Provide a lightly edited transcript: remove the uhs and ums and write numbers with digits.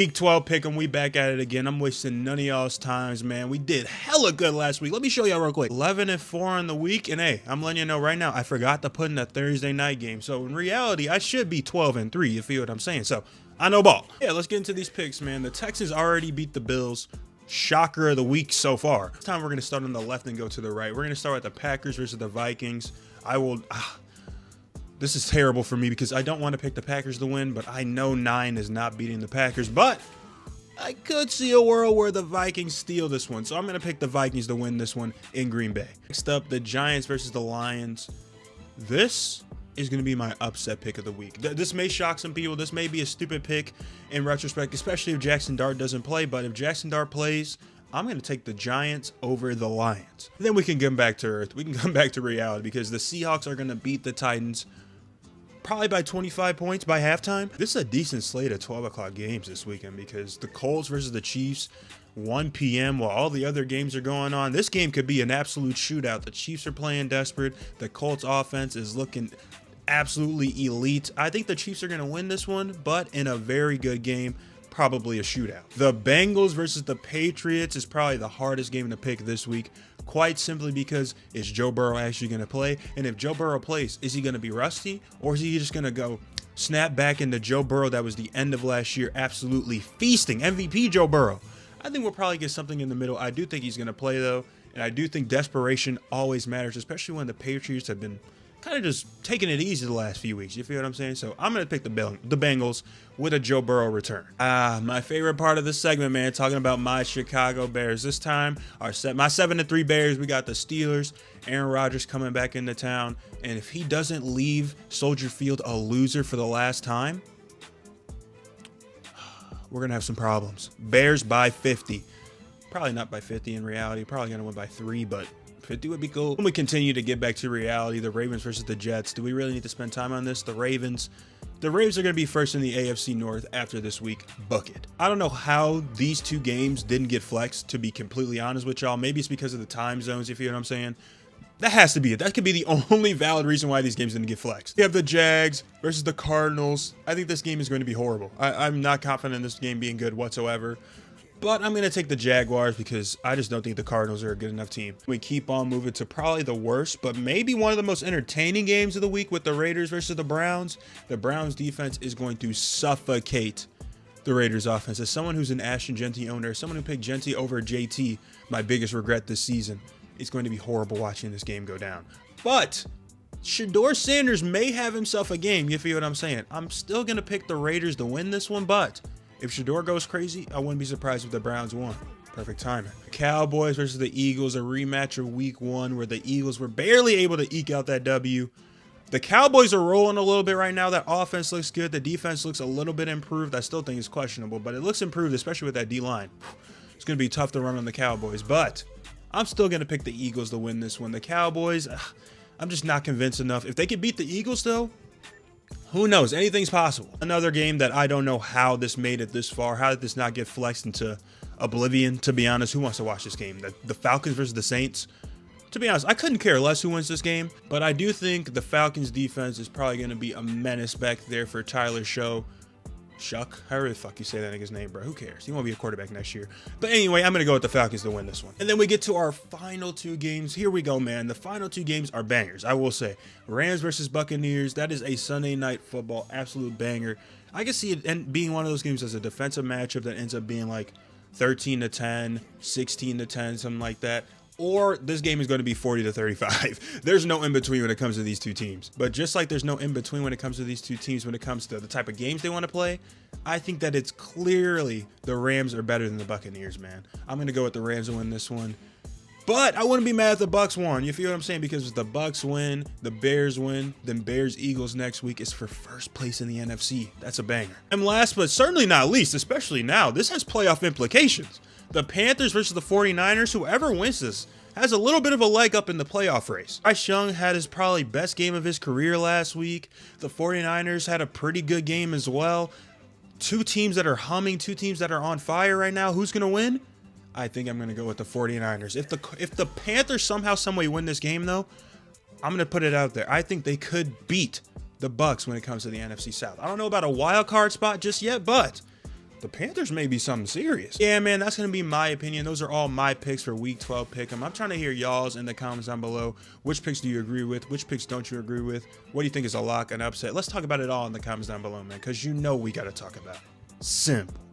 Week 12 pick'em, we back at it again. I'm wasting none of y'all's times, man. We did hella good last week. Let me show y'all real quick. 11-4 on the week, and hey, I'm letting you know right now, I forgot to put in a Thursday night game. So in reality, I should be 12-3. You feel what I'm saying? So I know ball. Yeah, let's get into these picks, man. The Texans already beat the Bills. Shocker of the week so far. This time we're gonna start on the left and go to the right. We're gonna start with the Packers versus the Vikings. This is terrible for me because I don't want to pick the Packers to win, but I know 9 is not beating the Packers. But I could see a world where the Vikings steal this one. So I'm going to pick the Vikings to win this one in Green Bay. Next up, the Giants versus the Lions. This is going to be my upset pick of the week. This may shock some people. This may be a stupid pick in retrospect, especially if Jackson Dart doesn't play. But if Jackson Dart plays, I'm going to take the Giants over the Lions. Then we can come back to earth. We can come back to reality because the Seahawks are going to beat the Titans probably by 25 points by halftime. This is a decent slate of 12 o'clock games this weekend because the Colts versus the Chiefs, 1 p.m. while all the other games are going on. This game could be an absolute shootout. The Chiefs are playing desperate. The Colts offense is looking absolutely elite. I think the Chiefs are going to win this one, but in a very good game. Probably a shootout. The Bengals versus the Patriots is probably the hardest game to pick this week, quite simply because is Joe Burrow actually going to play? And if Joe Burrow plays, is he going to be rusty, or is he just going to go snap back into Joe Burrow that was the end of last year, absolutely feasting? MVP Joe Burrow. I think we'll probably get something in the middle. I do think he's going to play though, and I do think desperation always matters, especially when the Patriots have been kind of just taking it easy the last few weeks. You feel what I'm saying? So I'm going to pick the Bengals with a Joe Burrow return. My favorite part of this segment, man, talking about my Chicago Bears. This time, my 7-3 Bears, we got the Steelers. Aaron Rodgers coming back into town. And if he doesn't leave Soldier Field a loser for the last time, we're going to have some problems. Bears by 50. Probably not by 50 in reality. Probably going to win by 3, but 50 would be cool. When we continue to get back to reality, the Ravens versus the Jets. Do we really need to spend time on this? The Ravens are going to be first in the AFC North after this week. Book it. I don't know how these two games didn't get flexed, to be completely honest with y'all. Maybe it's because of the time zones, you feel what I'm saying? That has to be it. That could be the only valid reason why these games didn't get flexed. You have the Jags versus the Cardinals. I think this game is going to be horrible. I'm not confident in this game being good whatsoever. But I'm going to take the Jaguars because I just don't think the Cardinals are a good enough team. We keep on moving to probably the worst, but maybe one of the most entertaining games of the week with the Raiders versus the Browns. The Browns defense is going to suffocate the Raiders offense. As someone who's an Ashton Jeanty owner, someone who picked Jeanty over JT, my biggest regret this season, it's going to be horrible watching this game go down. But Shedeur Sanders may have himself a game. You feel what I'm saying? I'm still going to pick the Raiders to win this one, but if Shedeur goes crazy, I wouldn't be surprised if the Browns won. Perfect timing. Cowboys versus the Eagles, a rematch of week 1 where the Eagles were barely able to eke out that W. The Cowboys are rolling a little bit right now. That offense looks good. The defense looks a little bit improved. I still think it's questionable, but it looks improved, especially with that D-line. It's going to be tough to run on the Cowboys, but I'm still going to pick the Eagles to win this one. The Cowboys, I'm just not convinced enough. If they could beat the Eagles, though, who knows? Anything's possible. Another game that I don't know how this made it this far. How did this not get flexed into oblivion? To be honest, who wants to watch this game? The Falcons versus the Saints? To be honest, I couldn't care less who wins this game. But I do think the Falcons defense is probably going to be a menace back there for Tyler Shuck, however the fuck you say that nigga's name, bro. Who cares? He won't be a quarterback next year. But anyway, I'm going to go with the Falcons to win this one. And then we get to our final 2 games. Here we go, man. The final 2 games are bangers, I will say. Rams versus Buccaneers. That is a Sunday night football absolute banger. I can see it being one of those games as a defensive matchup that ends up being like 13-10, 16-10, something like that. Or this game is going to be 40-35. There's no in-between when it comes to these two teams. But just like there's no in-between when it comes to these two teams, when it comes to the type of games they want to play, I think that it's clearly the Rams are better than the Buccaneers, man. I'm going to go with the Rams to win this one. But I wouldn't be mad if the Bucs won. You feel what I'm saying? Because if the Bucs win, the Bears win, then Bears-Eagles next week is for first place in the NFC. That's a banger. And last but certainly not least, especially now, this has playoff implications. The Panthers versus the 49ers, whoever wins this has a little bit of a leg up in the playoff race. Bryce Young had his probably best game of his career last week. The 49ers had a pretty good game as well. 2 teams that are humming, 2 teams that are on fire right now. Who's going to win? I think I'm going to go with the 49ers. If the Panthers somehow, someway win this game, though, I'm going to put it out there. I think they could beat the Bucs when it comes to the NFC South. I don't know about a wild card spot just yet, but the Panthers may be something serious. Yeah, man, that's going to be my opinion. Those are all my picks for Week 12 Pick'em. I'm trying to hear y'all's in the comments down below. Which picks do you agree with? Which picks don't you agree with? What do you think is a lock, an upset? Let's talk about it all in the comments down below, man, because you know we got to talk about it. Simple.